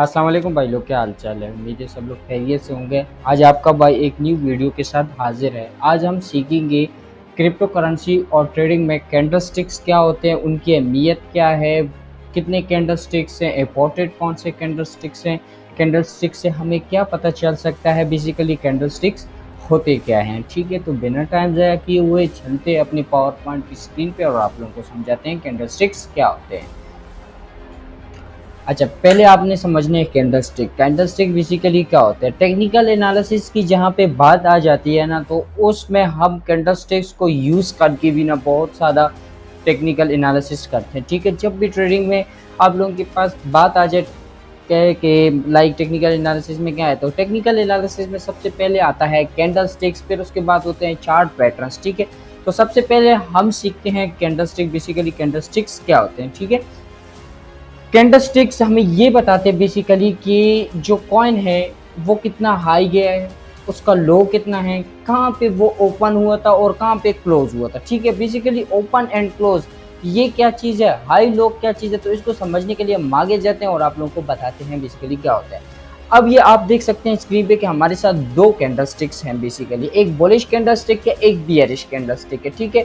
अस्सलाम वालेकुम भाई लोग, क्या हाल चाल है। उम्मीद है सब लोग खैरियत से होंगे। आज आपका भाई एक न्यू वीडियो के साथ हाजिर है। आज हम सीखेंगे क्रिप्टो करेंसी और ट्रेडिंग में कैंडल स्टिक्स क्या होते हैं, उनकी अहमियत क्या है, कितने कैंडल स्टिक्स हैं, इंपॉर्टेंट कौन से कैंडल स्टिक्स हैं, कैंडल स्टिक्स से हमें क्या पता चल सकता है, बेसिकली कैंडल स्टिक्स होते क्या हैं। ठीक है, तो बिना टाइम ज़ाया किए हुए चलते अपनी पावर पॉइंट की स्क्रीन पे और आप लोगों को समझाते हैं कैंडल स्टिक्स क्या होते हैं। अच्छा, पहले आपने समझने candle stick. Candle stick basically क्या होता है, टेक्निकल एनालिसिस की जहाँ पे बात आ जाती है ना, तो उसमें हम कैंडल स्टिक्स को यूज़ करके भी ना बहुत सारा टेक्निकल एनालिसिस करते हैं। ठीक है, जब भी ट्रेडिंग में आप लोगों के पास बात आ जाए कि लाइक टेक्निकल एनालिसिस में क्या है, तो टेक्निकल एनालिसिस में सबसे पहले आता है कैंडल स्टिक्स, फिर उसके बाद होते हैं चार्ट पैटर्न्स। ठीक है, तो सबसे पहले हम सीखते हैं candle stick. Basically candle sticks क्या होते हैं। ठीक है, कैंडल स्टिक्स हमें ये बताते हैं बेसिकली कि जो कॉइन है वो कितना हाई गया है, उसका लो कितना है, कहाँ पे वो ओपन हुआ था और कहाँ पे क्लोज हुआ था। ठीक है, बेसिकली ओपन एंड क्लोज ये क्या चीज़ है, हाई लो क्या चीज़ है, तो इसको समझने के लिए हम आगे जाते हैं और आप लोगों को बताते हैं बेसिकली क्या होता है। अब ये आप देख सकते हैं स्क्रीन पे कि हमारे साथ दो कैंडल स्टिक्स हैं, बेसिकली एक बुलिश कैंडल स्टिक है, एक बियरिश कैंडल स्टिक है। ठीक है,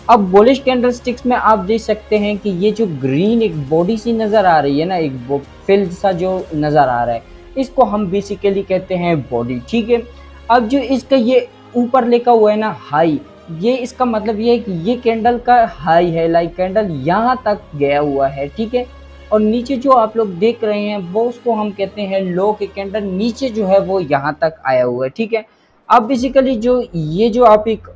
अब बुलिश कैंडल स्टिक्स में आप देख सकते हैं कि ये जो ग्रीन एक बॉडी सी नज़र आ रही है ना, एक वो फिल्ड सा जो नज़र आ रहा है, इसको हम बेसिकली कहते हैं बॉडी। ठीक है, अब जो इसका ये ऊपर लिखा हुआ है ना हाई, ये इसका मतलब ये है कि ये कैंडल का हाई है, लाइक कैंडल यहाँ तक गया हुआ है। ठीक है, और नीचे जो आप लोग देख रहे हैं वो उसको हम कहते हैं लो के कैंडल नीचे जो है वो यहाँ तक आया हुआ है। ठीक है, अब बेसिकली जो ये जो आप एक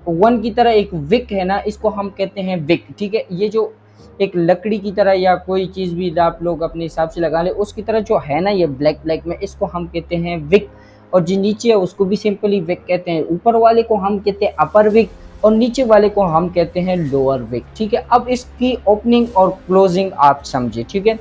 वन की तरह एक विक है ना, इसको हम कहते हैं विक। ठीक है, ये जो एक लकड़ी की तरह या कोई चीज़ भी आप लोग अपने हिसाब से लगा ले उसकी तरह जो है ना, ये ब्लैक ब्लैक में, इसको हम कहते हैं विक। और जो नीचे है उसको भी सिंपली विक कहते हैं। ऊपर वाले को हम कहते हैं अपर विक और नीचे वाले को हम कहते हैं लोअर विक। ठीक है, अब इसकी ओपनिंग और क्लोजिंग आप समझे। ठीक है,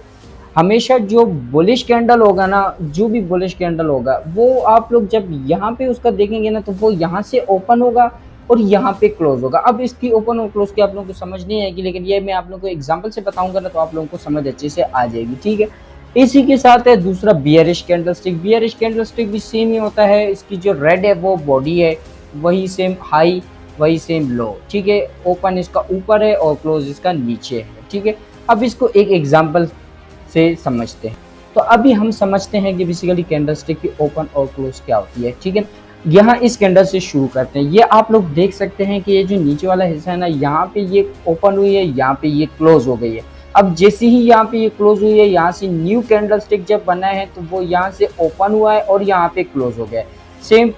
हमेशा जो बुलिश कैंडल होगा ना, जो भी बुलिश कैंडल होगा वो आप लोग जब यहाँ पे उसका देखेंगे ना, तो वो यहाँ से ओपन होगा और यहाँ पे क्लोज होगा। अब इसकी ओपन और क्लोज की आप लोगों को समझ नहीं आएगी, लेकिन ये मैं आप लोगों को एग्जांपल से बताऊंगा ना, तो आप लोगों को समझ अच्छे से आ जाएगी। ठीक है, इसी के साथ है दूसरा bearish candle stick. Bearish candle stick भी सेम ही होता है, इसकी जो रेड है वो बॉडी है, वही सेम हाई वही सेम लो। ठीक है, ओपन इसका ऊपर है और क्लोज इसका नीचे है। ठीक है, अब इसको एक एग्जाम्पल से समझते हैं। तो अभी हम समझते हैं कि बेसिकली कैंडल स्टिक की ओपन और क्लोज क्या होती है। ठीक है, यहाँ इस कैंडल से शुरू करते हैं। ये आप लोग देख सकते हैं कि ये जो नीचे वाला हिस्सा है ना, यहाँ पे ये ओपन हुई है, यहाँ पे ये क्लोज हो गई है। अब जैसे ही यहाँ पे ये क्लोज हुई है, यहाँ से न्यू कैंडल स्टिक जब बना है तो वो यहाँ से ओपन हुआ है और यहाँ पे क्लोज हो गया है। सेम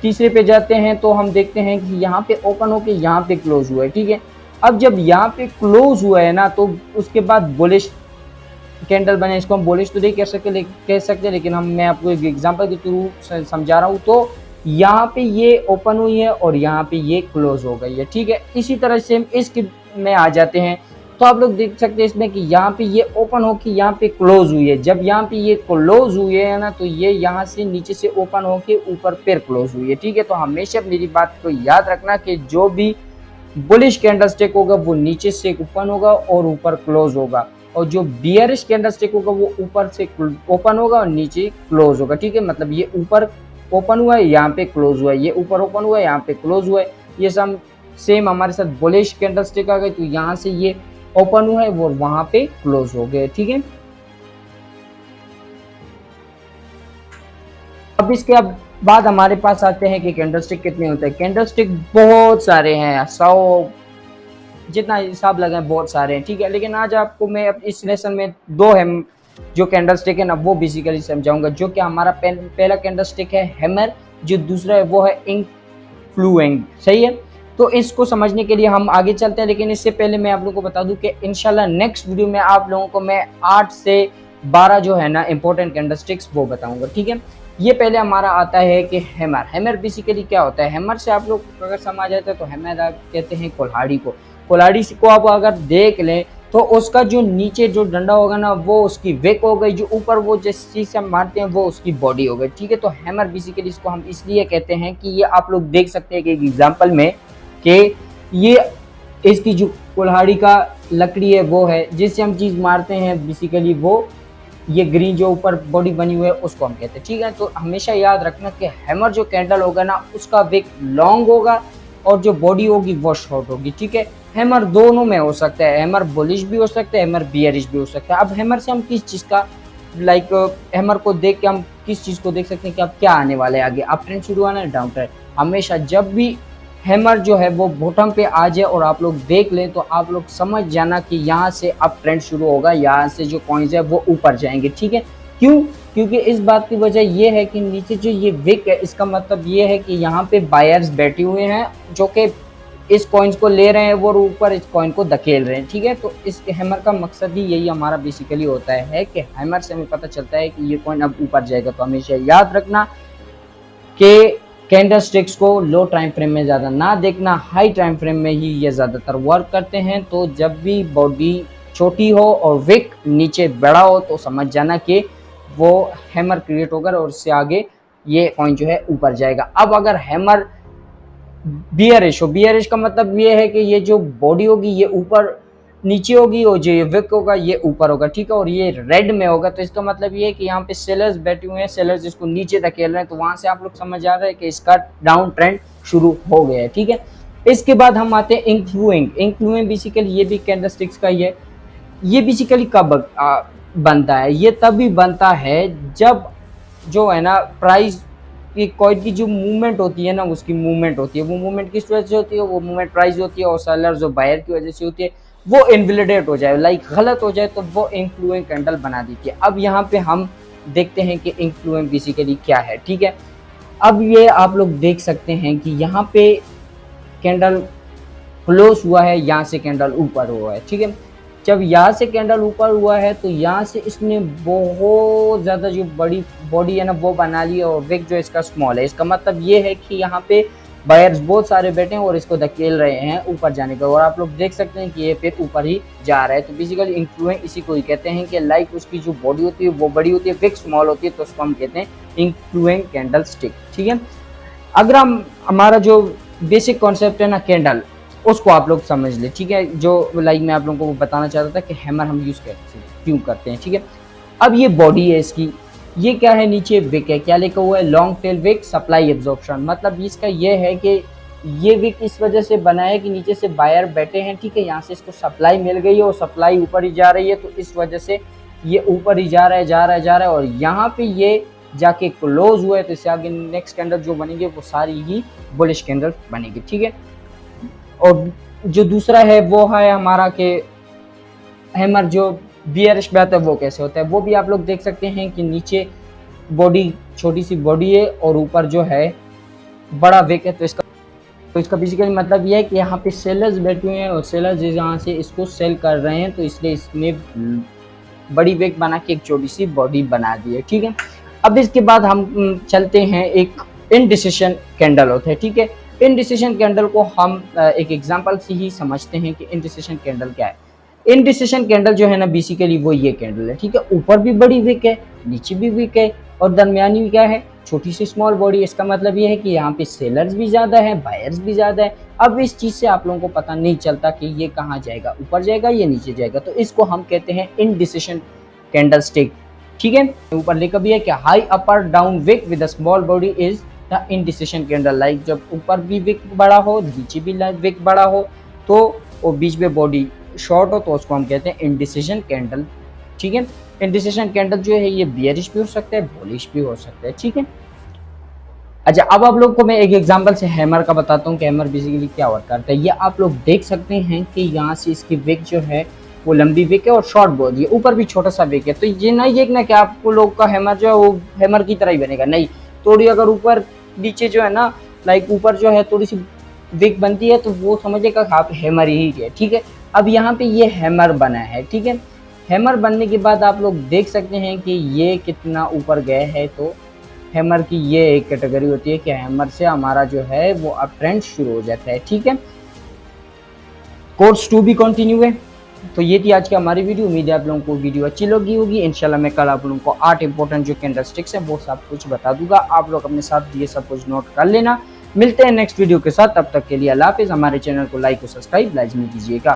तीसरे पे जाते हैं तो हम देखते हैं कि यहाँ पे ओपन होके यहाँ पे क्लोज हुआ है। ठीक है, अब जब यहाँ पे क्लोज हुआ है ना, तो उसके बाद बुलिश कैंडल बने, इसको हम बुलिश तो नहीं कह सकते, लेकिन मैं आपको एक एग्जांपल के थ्रू समझा रहा हूँ। तो यहाँ पे ये ओपन हुई है और यहाँ पे ये क्लोज हो गई है। ठीक है, इसी तरह से इसके में आ जाते हैं तो आप लोग देख सकते हैं इसमें कि यहाँ पे ये ओपन होके यहाँ पे क्लोज हुई है। जब यहाँ पे ये क्लोज हुई है ना, तो ये यहाँ से नीचे से ओपन होके ऊपर फिर क्लोज हुई है। ठीक है, तो हमेशा मेरी बात को याद रखना कि जो भी बुलिश कैंडल स्टिक होगा वो नीचे से ओपन होगा और ऊपर क्लोज होगा, और जो बियरिश कैंडल स्टिक होगा वो ऊपर से ओपन होगा और नीचे क्लोज होगा। ठीक है, मतलब ये ऊपर ओपन हुआ है, यहाँ पे क्लोज हुआ है, ये ऊपर ओपन हुआ है, यहाँ पे क्लोज हुआ है। ये सब सेम हमारे साथ बुलिश कैंडल स्टिक आ गई, तो यहाँ से ये ओपन हुआ है वो वहां पे क्लोज हो गए। ठीक है, अब इसके बाद हमारे पास आते हैं कि कैंडल स्टिक कितने होते हैं। कैंडल स्टिक बहुत सारे हैं, 100 जितना हिसाब लगाए बहुत सारे हैं। ठीक है, लेकिन आज आपको मैं इस लेसन में दो है जो कैंडल स्टिक है ना, वो बेसिकली समझाऊंगा। जो कि हमारा पहला कैंडल स्टिक है हैमर, जो दूसरा है वो है इन्फ्लुएंट। सही है, तो इसको समझने के लिए हम आगे चलते हैं, लेकिन इससे पहले मैं आप लोगों को बता दूं कि इंशाल्लाह नेक्स्ट वीडियो में आप लोगों को मैं 8 से 12 जो है ना इंपॉर्टेंट कैंडल स्टिक्स वो बताऊंगा। ठीक है, ये पहले हमारा आता है कि हैमर। हैमर बेसिकली क्या होता है, हैमर से आप लोग अगर समझ जाते हैं तो हैमर आप कहते हैं कुल्हाड़ी को। कुल्हाड़ी को आप अगर देख लें तो उसका जो नीचे जो डंडा होगा ना, वो उसकी विक हो गई, जो ऊपर वो जिस चीज़ से हम मारते हैं वो उसकी बॉडी हो गई। ठीक है, तो हैमर बेसिकली इसको हम इसलिए कहते हैं कि ये आप लोग देख सकते हैं कि एक एग्जाम्पल में कि ये इसकी जो कुल्हाड़ी का लकड़ी है वो है जिससे हम चीज़ मारते हैं, बेसिकली वो ये ग्रीन जो ऊपर बॉडी बनी हुई है उसको हम कहते हैं, ठीक है। तो हमेशा याद रखना कि हैमर जो कैंडल होगा ना उसका विक लॉन्ग होगा और जो बॉडी होगी वो शॉर्ट होगी, ठीक है। हैमर दोनों में हो सकता है, हैमर बुलिश भी हो सकता है, हैमर बियरिश भी हो सकता है। अब हैमर से हम किस चीज़ का हैमर को देख के हम किस चीज़ को देख सकते हैं कि अब क्या आने वाला है आगे, अप ट्रेंड शुरू आना है डाउन ट्रेंड। हमेशा जब भी हैमर जो है वो बॉटम पे आ जाए और आप लोग देख लें तो आप लोग समझ जाना कि यहाँ से अप ट्रेंड शुरू होगा, यहाँ से जो कॉइन्स है वो ऊपर जाएंगे, ठीक है। क्यों? क्योंकि इस बात की वजह ये है कि नीचे जो ये विक है इसका मतलब ये है कि यहाँ पे बायर्स बैठे हुए हैं जो कि इस कॉइन्स को ले रहे हैं वो ऊपर इस कॉइन को धकेल रहे हैं, ठीक है। तो इस हैमर का मकसद ही यही हमारा बेसिकली होता है कि हैमर से हमें पता चलता है कि ये कॉइन अब ऊपर जाएगा। तो हमेशा याद रखना कि कैंडल स्टिक्स को लो टाइम फ्रेम में ज़्यादा ना देखना, हाई टाइम फ्रेम में ही ये ज़्यादातर वर्क करते हैं। तो जब भी बॉडी छोटी हो और विक नीचे बड़ा हो तो समझ जाना कि वो हैमर क्रिएट होगा और उससे आगे ये कॉइन जो है ऊपर जाएगा। अब अगर हैमर बियरिश हो, बियरिश का मतलब ये है कि ये जो बॉडी होगी ये ऊपर नीचे होगी और जो ये विक होगा ये ऊपर होगा, ठीक है। और ये रेड में होगा तो इसका मतलब ये है कि यहाँ पे सेलर्स बैठे हुए हैं, सेलर्स इसको नीचे धकेल रहे हैं। तो वहां से आप लोग समझ आ रहे हैं कि इसका डाउन ट्रेंड शुरू हो गया है, ठीक है। इसके बाद हम आते हैं इंक्लूइंग। इंक्लूइंग बेसिकली ये भी कैंडलस्टिक्स का ही है। ये बेसिकली कब बनता है? ये तभी बनता है जब जो है ना प्राइस की कॉइन की जो मूवमेंट होती है ना उसकी मूवमेंट होती है, वो मूवमेंट किस वजह से होती है? वो मूवमेंट प्राइस होती है और सेलर जो बायर की वजह से होती है वो इनवैलिडेट हो जाए, लाइक गलत हो जाए तो वो इंफ्लुएंस कैंडल बना देती है। अब यहाँ पे हम देखते हैं कि इंफ्लुएंस बेसिकली क्या है, ठीक है। अब ये आप लोग देख सकते हैं कि यहाँ पे कैंडल क्लोज हुआ है, यहाँ से कैंडल ऊपर हुआ है, ठीक है। जब यहाँ से कैंडल ऊपर हुआ है तो यहाँ से इसने बहुत ज़्यादा जो बड़ी बॉडी है ना वो बना ली और विक जो इसका स्मॉल है। इसका मतलब ये है कि यहाँ पे बायर्स बहुत सारे बैठे हैं और इसको धकेल रहे हैं ऊपर जाने का, और आप लोग देख सकते हैं कि ये फिर ऊपर ही जा रहा है। तो बेसिकली इंफ्लुएंस इसी को ही कहते हैं कि लाइक उसकी जो बॉडी होती है वो बड़ी होती है, विक स्मॉल होती है, तो उसको हम कहते हैं इंफ्लुएंस कैंडल स्टिक, ठीक है। अगर हम हमारा जो बेसिक कॉन्सेप्ट है ना कैंडल उसको आप लोग समझ ले, ठीक है। जो लाइक मैं आप लोगों को बताना चाहता था कि हैमर हम यूज़ कैसे क्यों करते हैं, ठीक है। अब ये बॉडी है इसकी, ये क्या है? नीचे विक है, क्या लिखा हुआ है? Long tail wick supply absorption. मतलब इसका ये है कि ये विक इस वजह से बना है कि नीचे से बायर बैठे हैं, ठीक है। यहाँ से इसको सप्लाई मिल गई है और सप्लाई ऊपर ही जा रही है, तो इस वजह से ये ऊपर ही जा रहा है, जा रहा है, जा रहा है, और यहाँ पे ये जाके क्लोज हुआ है। तो इससे आगे नेक्स्ट कैंडल जो बनेंगे वो सारी ही बुलिश कैंडल बनेगी, ठीक है। और जो दूसरा है वो है हमारा कि हैमर जो बियरिश पे आता है वो कैसे होता है, वो भी आप लोग देख सकते हैं कि नीचे बॉडी छोटी सी बॉडी है और ऊपर जो है बड़ा विक है। तो इसका बेसिकली मतलब ये है कि यहाँ पे सेलर्स बैठे हुए हैं और सेलर्स यहाँ से इसको सेल कर रहे हैं, तो इसलिए इसने बड़ी विक बना के एक छोटी सी बॉडी बना दी है, ठीक है। अब इसके बाद हम चलते हैं एक इनडिसिशन कैंडल होता है, ठीक है। इनडिसिशन कैंडल को हम एक एग्जांपल से ही समझते हैं कि इनडिसिशन कैंडल क्या है। इनडिसिशन कैंडल जो है ना बेसिकली वो ये कैंडल है, ठीक है। ऊपर भी बड़ी विक है, नीचे भी विक है और दरमियानी भी क्या है? छोटी सी स्मॉल बॉडी। इसका मतलब ये है कि यहाँ पे सेलर्स भी ज़्यादा है, बायर्स भी ज़्यादा है। अब इस चीज़ से आप लोगों को पता नहीं चलता कि ये कहाँ जाएगा, ऊपर जाएगा या नीचे जाएगा, तो इसको हम कहते हैं इनडिसिशन कैंडल स्टिक, ठीक है। ऊपर लिखा भी है कि high upper down wick with a small body is the indecision candle. Like जब ऊपर भी विक बड़ा हो, नीचे भी विक बड़ा हो, तो और बीच में बॉडी शॉर्ट हो, तो उसको हम कहते हैं इनडिसिशन कैंडल, ठीक है। इनडिसिशन कैंडल जो है ये बियरिश भी हो सकता है, बुलिश भी हो सकता है, ठीक है। अच्छा, अब आप लोग को मैं एक एग्जांपल से हैमर का बताता हूँ कि हैमर बेसिकली क्या वर्क करता है। ये आप लोग देख सकते हैं कि यहाँ से इसकी विक जो है वो लंबी विक है और शॉर्ट बॉडी है, ऊपर भी छोटा सा विक है। तो ये नहीं देखना कि आपको लोग का हैमर जो है वो हैमर की तरह ही बनेगा, नहीं। थोड़ी अगर ऊपर नीचे जो है ना, लाइक ऊपर जो है थोड़ी सी विक बनती है तो वो समझेगा कि आप हैमर ही है, ठीक है। अब यहाँ पे ये हैमर बना है, ठीक है। हैमर बनने के बाद आप लोग देख सकते हैं कि ये कितना ऊपर गए है। तो हैमर की ये एक कैटेगरी होती है कि हैमर से हमारा जो है वो अप ट्रेंड शुरू हो जाता है, ठीक है। कोर्स 2 भी कंटिन्यू है। तो ये थी आज की हमारी वीडियो। उम्मीद है आप लोगों को वीडियो अच्छी लगी होगी। इंशाल्लाह मैं कल आप लोगों को 8 इंपॉर्टेंट जो कैंडलस्टिक्स हैं वो सब कुछ बता दूंगा। आप लोग अपने साथ ये सब कुछ नोट कर लेना। मिलते हैं नेक्स्ट वीडियो के साथ, तब तक के लिए अल्लाह हाफिज़। हमारे चैनल को लाइक और सब्सक्राइब लाजमी कीजिएगा।